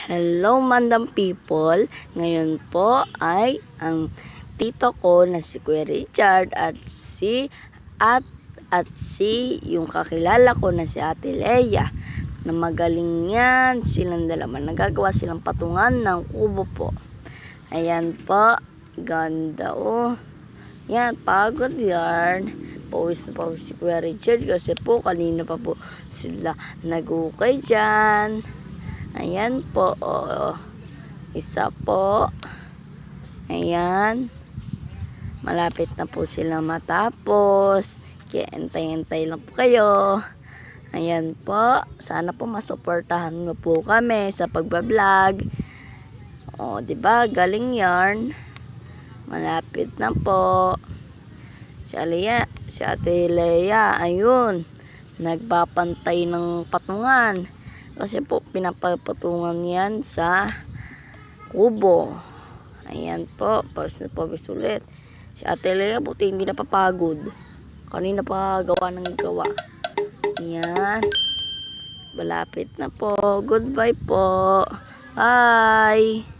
Hello, Mandam people! Ngayon po ay ang tito ko na si Kuya Richard at yung kakilala ko na si Ate Leia na magaling yan. Silang dalawa nagagawa silang patungan ng kubo po. Ayan po, ganda oh. Yan, pagod yarn. Pawis na pawis si Kuya Richard kasi po kanina pa po sila nag-ukay dyan. Ayan po, oh. Isa po. Ayan. Malapit na po sila matapos. Kaya antay-antay lang po kayo. Ayan po. Sana po masuportahan mo po kami sa pagbablog. O, diba? Galing yarn. Malapit na po. Si Ate Leia, ayun. Nagpapantay ng patungan. Kasi po, pinapapatungan yan sa kubo. Ayan po, pawis na pawis ulit. Si Ate Leia, buti hindi napapagod. Kanina pa gawa ng gawa. Ayan. Malapit na po. Goodbye po. Bye!